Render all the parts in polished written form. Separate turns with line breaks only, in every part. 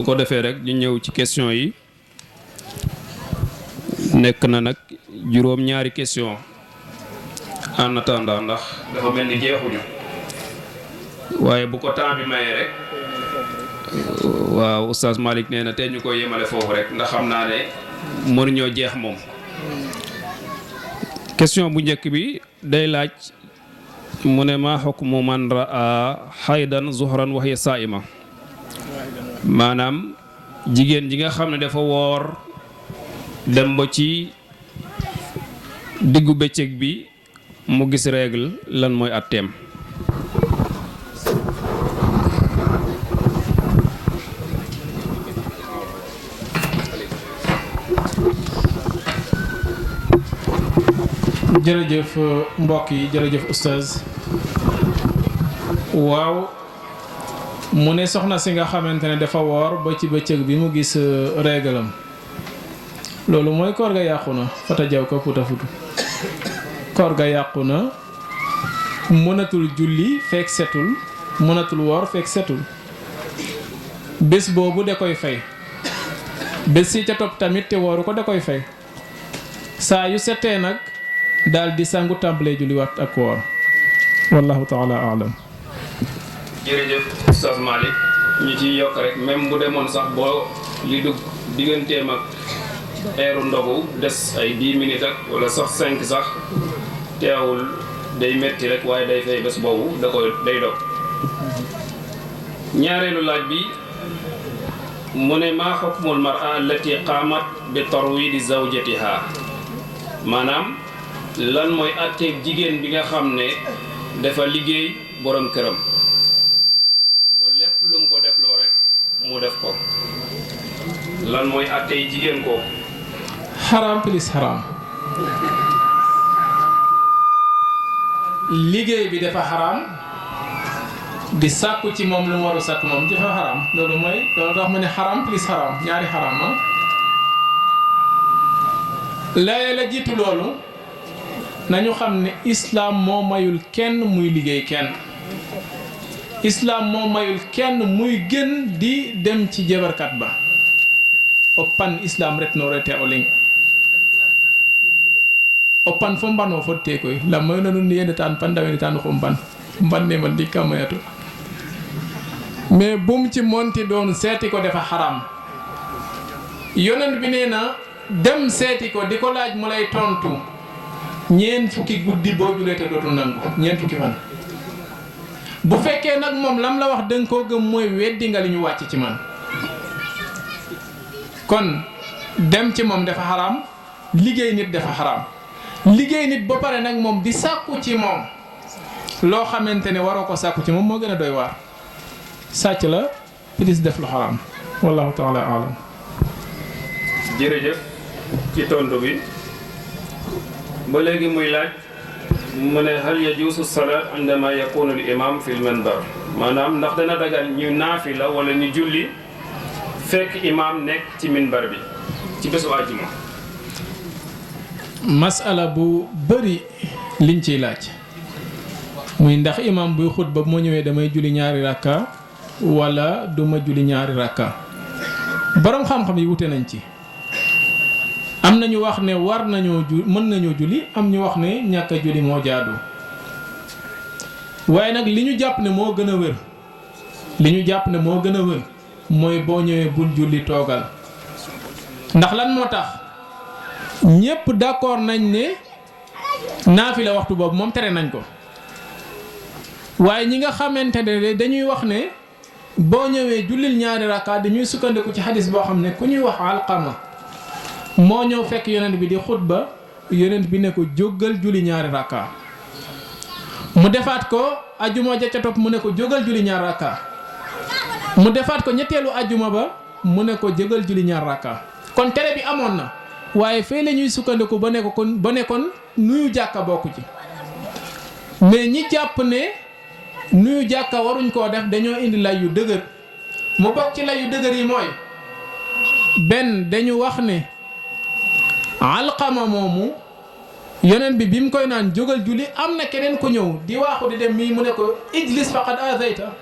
bu ko defee rek ñu ñëw ci question yi nekk na nag juróom-ñaari question en attendant ndax dafa mel ni jeexuñu waaye bu ko temps bi mayee rek waaw oustaz Malick nee na te ñu koy yemale foofu rek ndax xam naa ne mënuñoo jeex moom. question bu njëkk bi day laaj mu ne maa hukmu man raa haydan zuhran wa hiya saa'ima maanaam jigéen ji nga xam ne dafa woor dem ba ci diggu bëccëg bi mu gis règle lan mooy atteem.
jërëjëf mbokk yi jërëjëf oustaz waaw mu ne soxna si nga xamante ne dafa woor ba ci bëccëg bi mu gis réglam loolu mooy koor ga yàqu na fata jaw ko puta futu koor ga yàqu na mënatul julli fekk setul mënatul woor fekk setul bés boobu da koy fay bés si ca topp tamit te wooru ko da koy fay saa yu setee nag daal di sangu tàmbalee julli waat ak woor wallahu taala alam.
jërëjëf oustaz Malick ñu ci yokk rek même bu demoon sax boo li dugg digganteem ak eeru ndogu des ay 10 minutes ak wala sax 5 sax teewul day metti rek waaye day fay bés boobu da koy day dog. ñaareelu laaj bi mu ne maa hukmul mar'a allati qaamat bi tarwidi zawjatiha maanaam lan mooy àtteeg jigéen bi nga xam ne dafa liggéey borom këram ba lépp lu mu ko defloo rek mu def ko lan mooy àtteeg jigéen ko
xaraam plus xaraam liggéey bi dafa xaraam di sàkku ci moom lu mu waru sàkk moom dafa xaraam loolu tax mu ne xaraam plus xaraam ñaari xaraam laye la jiitu loolu nañu xam ne islaam moo mayul kenn muy liggéey kenn islaam moo mayul kenn muy gën di dem ci jabarkat ba oppan islam retno rete o leŋ oppan fo mbanoo fotte koy la moyno nun yende tan pandawene tan ko mbanne man dikka mayato mais bum ci monti doon seeti ko dafa xaram yonent bi nee na dem seeti ko di ko laaj mu lay tontu ñeent fukki guddi boo julee te dootul nangu ñeent fukki fan bu fekkee nag moom lam la wax danga koo gëm mooy weddi nga li ñu wàcc ci man kon dem ci moom dafa xaraam liggéey nit dafa xaraam liggéey nit ba pare nag moom di sàkku ci moom loo xamante ne waroo ko sàkku ci moom moo gën a doy waar sàcc la plus def lu xaraam wallahu taala alam.
jërëjëf ci tontu bi ba léegi muy laaj mu ne hal yajuusu salaat indama yakunu al imam fi l minbar maanaam ndax dana dagal ñu naafila wala ñu julli fekk imam nekk ci minbar bi ci bésu àjjuma.
masala bu bëri liñ ciy laaj muy ndax imam buy xutba moo ñëwee damay julli ñaari rakka wala duma julli ñaari rakka borom xam-xam yi wute nañ ci. am na ñu wax ne war nañoo mën nañoo julli am ñu wax ne ñàkk a julli moo jaadu waaye nag li ñu jàpp ne moo gën a wér mooy boo ñëwee bul julli toogal ndax lan moo tax ñépp d'accord nañ ne naafila waxtu boobu moom tere nañ ko waaye ñi nga xamante ne dañuy wax ne boo ñëwee jullil ñaari rakka dañuy sukkandiku ci xadis boo xam ne ku ñuy wax Alqama moo ñëw fekk yonent bi di xutba yonent bi ne ko jógal julli ñaari rakka mu defaat ko ajuma ja ca topp mu ne ko jógal julli ñaari rakka mu defaat ko ñetteelu ajuma ba mu ne ko jógal julli ñaari rakka kon tere bi amoon na waaye fee la ñuy sukkandiku ba ne kon nuyu jàkka bokku ci mais ñi jàpp ne nuyu jàkka waruñ koo def dañoo indi lay yu dëgër mu bokk ci lay yu dëgër yi mooy benn dañu wax ne Alqama moomu yonent bi mu koy naan jógal julli am na keneen ku ñëw di waaxu di dem mii mu ne ko ijlis faqad azayta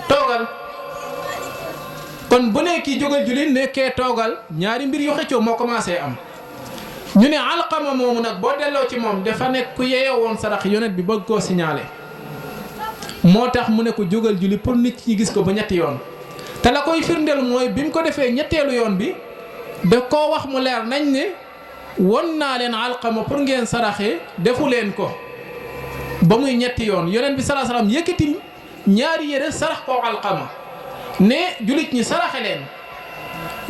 toogal kon bu ne kii jógal julli nekkee toogal ñaari mbir yu xëccoo moo commencé am ñu ne Alqama moomu nag boo delloo ci moom dafa nekk ku yeyoo woon sarax yonent bi bëgg koo signalé moo tax mu ne ko jógal julli pour nit ñi gis ko ba ñetti yoon te la koy firndeel mooy bi mu ko defee ñetteelu yoon bi da koo wax mu leer nañ ne won naa leen Alqama pour ngeen saraxee defu leen ko ba muy ñetti yoon yonent bi salaa salaam yëkkati ñaari yére sarax koo Alqama ne julit ñi saraxe leen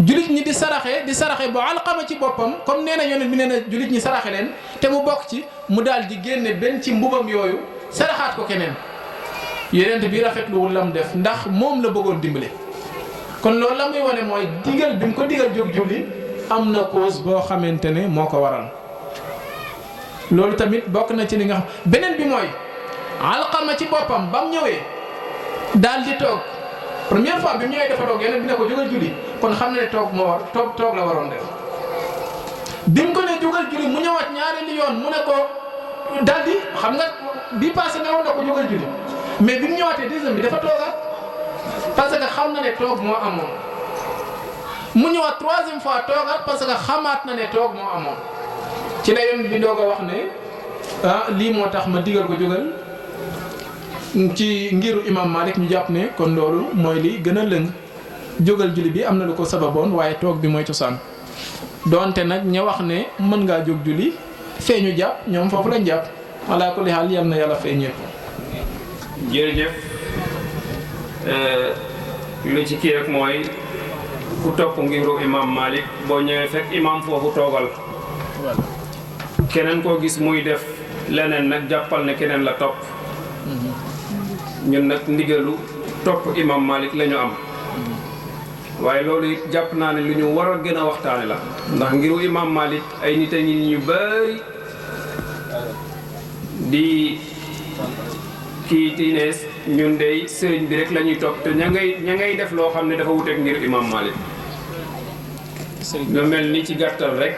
julit ñi di saraxe ba Alqama ci boppam comme nee na yonent bi nee na julit ñi saraxe leen te mu bokk ci mu daal di génne benn ci mbubam yooyu saraxaat ko keneen yonent bi rafetluwul lam def ndax moom la bëggoon dimbale kon loolu la muy wane mooy digal bi mu ko digal jóg julli am na cause boo xamante ne moo ko waral loolu tamit bokk na ci li nga xam beneen bi mooy Alqama ci boppam ba mu ñëwee daal di toog première fois bi mu ñëwee dafa toog yeneen bi ne ko jógal julli kon xam na ne toog la waroon def bi mu ko ne jógal julli mu ñëwaat ñaareelu yoon mu ne ko daal di xam nga bii passé ne woon na ko jógal julli mais bi mu ñëwaatee deuxième bi dafa toogaat parce que xam na ne toog moo amoon mu ñëwaat troisième fois toogaat parce que xamaat na ne toog moo amoon ci la yoon bi doog a wax ne lii moo tax ma digal ko jógal ci ngiru imam Malik ñu jàpp ne kon loolu mooy li gën a lëng jógal julli bi am na lu ko sababoon waaye toog bi mooy cosaan donte nag ña wax ne mën ngaa jóg julli feeñu jàpp ñoom foofu lañ jàpp ala kulli haal yal na yàlla fay ñëpp.
jërëjëf lu ci kii rek mooy ku topp ngiru imam Malik boo ñëwee fekk imam foofu toogal keneen koo gis muy def leneen nag jàppal ne keneen la topp ñun nag ndigalu topp imam Malik la ñu am waaye loolu it jàpp naa ne lu ñu war a gën a waxtaane la ndax ngiru imam Malik ay nit a ngi ñu bari di kii tiinees ñun dey sëriñ bi rek la ñuy topp te ña ngay def loo xam ne dafa wuteek ngir imam Malik lu mel ni ci gàttal rek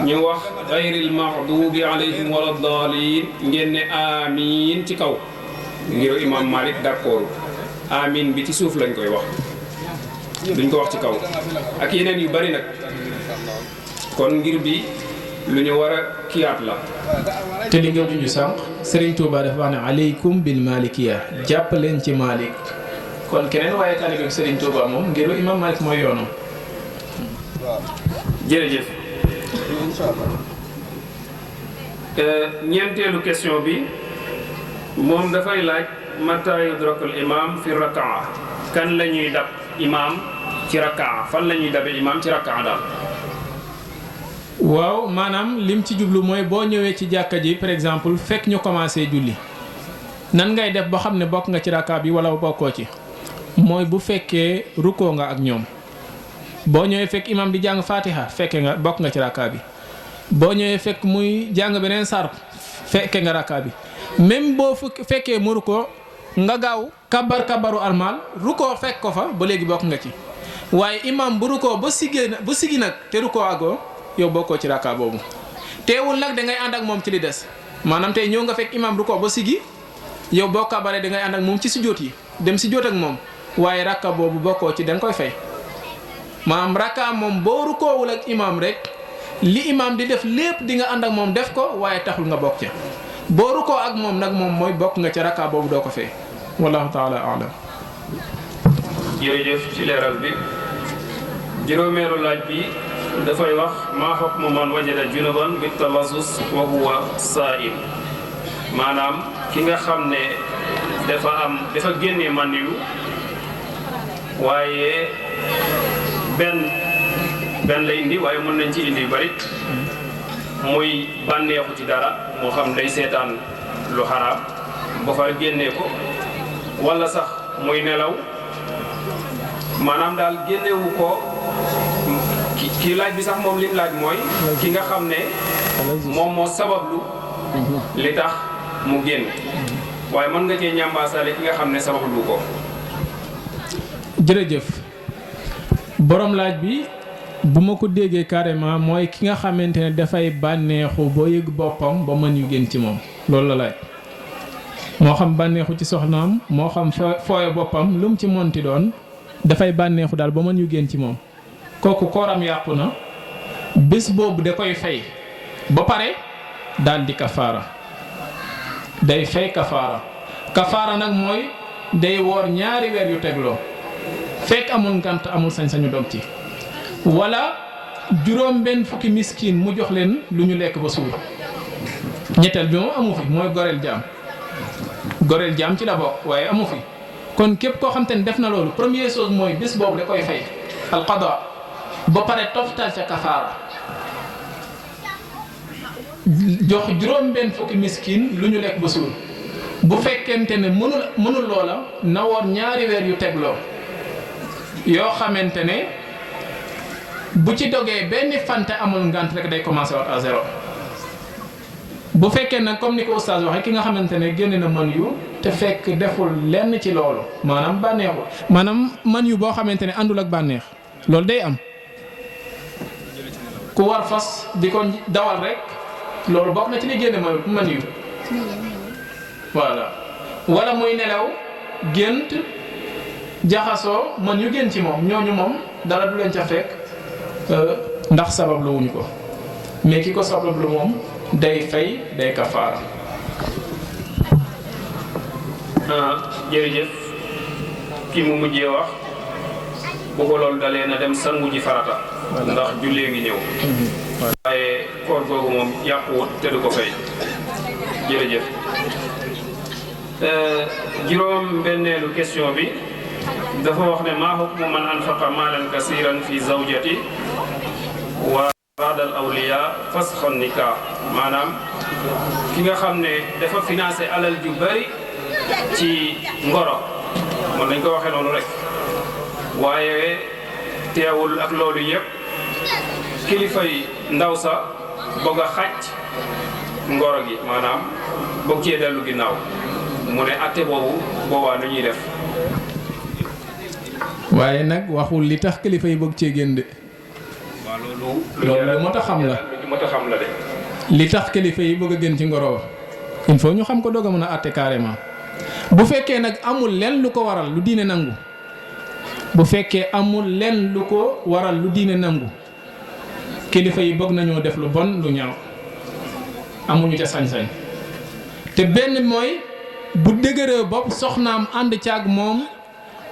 ñu wax gayril maxdubi alayhim wala daalin ngeen ne amiin ci kaw ngir imam Malik d'accord amiin bi ci suuf lañ koy wax duñ ko wax ci kaw ak yeneen yu bari nag kon ngir bi lu ñu war a kiyaat la
te li nga juñu sànq Serigne Touba dafa wax ne aleykum bil malikiya jàpp leen ci Malik kon keneen waaye taalibe Serigne Touba moom ngiru imam Malik mooy yoonam.
jërëjëf ñeenteelu question bi moom dafay laaj mata yudrakul imam fi rakaa kan la ñuy dab imam ci rakaa fan la ñuy dabe imam ci rakaa daal.
waaw maanaam lim ci jublu mooy boo ñëwee ci jàkka ji par exemple fekk ñu commencé julli nan ngay def ba xam ne bokk nga ci rakaa bi wala bokkoo ci mooy bu fekkee rukkoo nga ak ñoom boo ñëwee fekk imam di jàng fatiha fekke nga bokk nga ci rakaa bi boo ñëwee fekk muy jàng beneen sar fekke nga rakaa bi même boo fekkee mu rukkoo nga gaaw kabaru almal rukkoo fekk ko fa ba léegi bokk nga ci waaye imam bu rukkoo ba sigi nag te rukkoo agoo yow bokkoo ci rakaa boobu teewul nag da ngay ànd ak moom ci li des maanaam tey ñëw nga fekk imam rukkoo ba sigi yow boo kabaree da ngay ànd ak moom ci sujjóot yi dem sujjóot ak moom waaye rakka boobu bokkoo ci da nga koy fay maanaam rakka moom boo rukkoowul ak imam rek li imam di def lépp di nga ànd ak moom def ko waaye taxul nga bokk ca boo rukkoo ak moom nag moom mooy bokk nga ca rakka boobu doo ko fay wallahu taala alam.
jërëjëf ci leeral bi juróomeelu laaj bi dafay wax maa hukmu man wajada junuban bi talasus wa huwa saa'im maanaam ki nga xam ne dafa génnee màndiyu waaye benn la indi waaye mën nañ ci indi yu bari muy bànneexu ci dara moo xam day seetaan lu xaraam ba far génnee ko walla sax muy nelaw maanaam daal génnewu ko kii laaj bi sax moom lim laaj mooy ki nga xam ne moom moo sabablu li tax mu génn waaye mën nga cee ñambaasaale ki nga xam ne sabablu ko.
jërëjëf borom laaj bi bu ma ko déggee carrément mooy ki nga xamante ne dafay bànneexu boo yëg boppam ba mën yu génn ci moom loolu la laaj moo xam bànneexu ci soxnaam moo xam fooye boppam lu mu ci monti doon dafay bànneexu daal ba mën yu génn ci moom kooku kooram yàqu na bés boobu da koy fay ba pare daal di kafaara day fay kafaara nag mooy day woor ñaari weer yu tegloo fekk amul ngant amul sañ-sañu dog ci wala juróom benn fukki miskin mu jox leen lu ñu lekk ba suur ñetteel bi moom amu fi mooy goreel jaam ci la bokk waaye amu fi kon képp koo xam te ne def na loolu première chose mooy bés boobu da koy fay alqada ba pare toftal ca kafaara jox juróom benn fukki miskin lu ñu lekk ba suur bu fekkente ne mënul loola na woor ñaari weer yu tegloo yoo xamante ne bu ci dogee benn fante amul ngant rek day commencé waat à zéro bu fekkee nag comme ni ko oustaz waxee ki nga xamante ne génne na man yu te fekk deful lenn ci loolu maanaam bànneexul maanaam man yu boo xamante ne àndul ak bànneex loolu day am ku war fas di ko dawal rek loolu bokk na ci li génne man yu voilà wala muy nelaw gént jaxasoo man yu gën ci moom ñooñu moom dara du leen ca fekk ndax sabab lu wuñu ko mais ki ko sabab lu moom day fay day kafaara.
jërëjëf ki mu mujjee wax bu ko loolu dalee na dem sangu ji farata ndax jullee ngi ñëw waaye koor googu moom yàquwut te du ko fay jërëjëf. juróom benneelu question bi dafa wax ne maa hukmu man anfaqa maalan kasiran fi zawjati wa baadal awliya fasxan nikah maanaam ki nga xam ne dafa financé alal ju bari ci ngoro man lañ ko waxee noonu rek waaye teewul ak loolu yëpp kilifa yi ndaw sa bëgg a xàcc ngoro gi maanaam bëgg cee dellu ginnaaw mu ne atte boobu boobaa nu ñuy def.
waaye nag waxul li tax kilifa yi bëgg cee génn de.
waaw
loolu moo tax xam la
moo tax xam la de.
li tax kilifa yi bëgg a génn ci ngoro il faut ñu xam ko doog a mën a atte carrément bu fekkee nag amul lenn lu ko waral lu diine nangu bu fekkee amul lenn lu ko waral lu diine nangu kilifa yi bëgg nañoo def lu bon lu ñaaw amuñu ca sañ-sañ te benn mooy. bu dëgëree bopp soxnaam ànd caag moom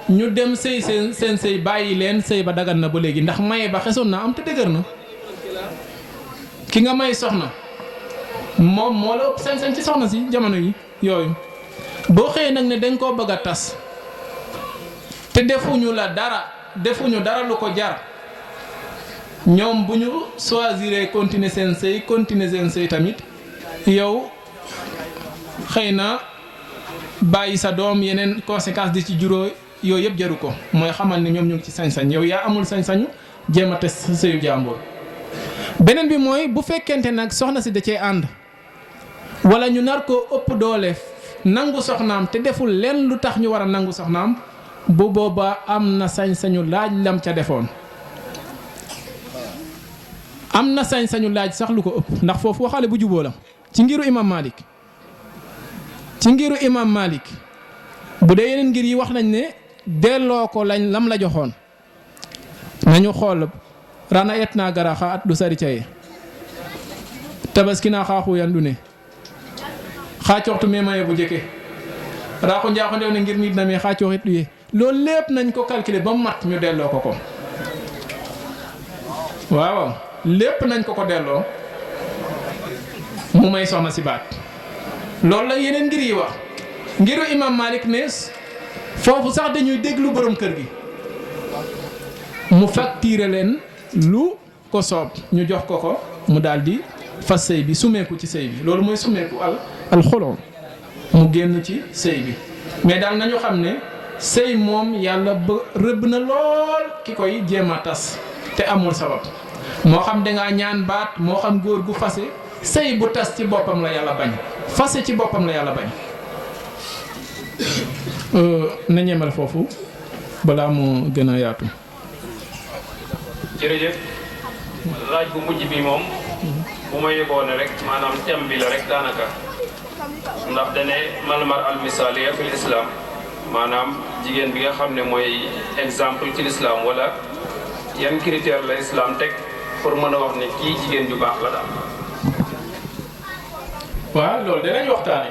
ñu dem sëy seen sëy bàyyi leen sëy ba dagan na ba léegi ndax maye ba xesoon na am te dëgër na ki nga may soxna moom moo la ëpp sañ-sañ ci soxna si jamono yi yooyu boo xëyee nag ne dañ koo bëgg a tas te defuñu dara lu ko jar ñoom bu ñu choisir continuer seen sëy tamit yow xëy na bàyyi sa doom yeneen conséquence di ci juróo yooyu yëpp jaru ko mooy xamal ne ñoom ñu ngi ci sañ-sañ yow yaa amul sañ-sañu jéem a tes sëyu jàmbur. beneen bi mooy bu fekkente nag soxna si da cee ànd wala ñu nar ko ëpp doole nangu soxnaam te deful lenn lu tax ñu war a nangu soxnaam bu boobaa am na sañ-sañu laaj lam ca defoon. am na sañ-sañu laaj sax lu ko ëpp ndax foofu waxaale bu juboo la ci ngiru imam Malik bu dee yeneen ngir yi wax nañ ne delloo ko lam la joxoon nañu xool rana et naa gara xa at du sari caye tabaski naa xaaxu yandu ne xaa coxtu me maye bu jëkke raa ko njaaxo ndew ne ngir nit na me xaa coxit luye loolu lépp nañ ko calculer ba mat ñu delloo ko waaw lépp nañ ko delloo mu may soxna si baat loolu la yeneen ngir yi wax ngiru imam Malik ne foofu sax dañuy déglu borom kër gi mu facturé leen lu ko soob ñu jox ko mu daal di fas sëy bi sumeeku ci sëy bi loolu mooy sumeeku al xoloo mu génn ci sëy bi mais daal nañu xam ne sëy moom yàlla ba rëbb na lool ki koy jéem a tas te amul sabab moo xam dangaa ñaan baat moo xam góor gu fase sëy bu tas ci boppam la yàlla bañ fase ci boppam la yàlla bañ na ñemal foofu balaa mu gën a yaatu.
jërëjëf laaj bu mujj bi moom bu ma yëgoon rek maanaam thème bi la rek daanaka ndax dane malmar al misaliya fil islam maanaam jigéen bi nga xam ne mooy exemple ci l'islam wala yan critère la islam teg pour mën a wax ne kii jigéen ju baax la daal.
waaw loolu danañ waxtaane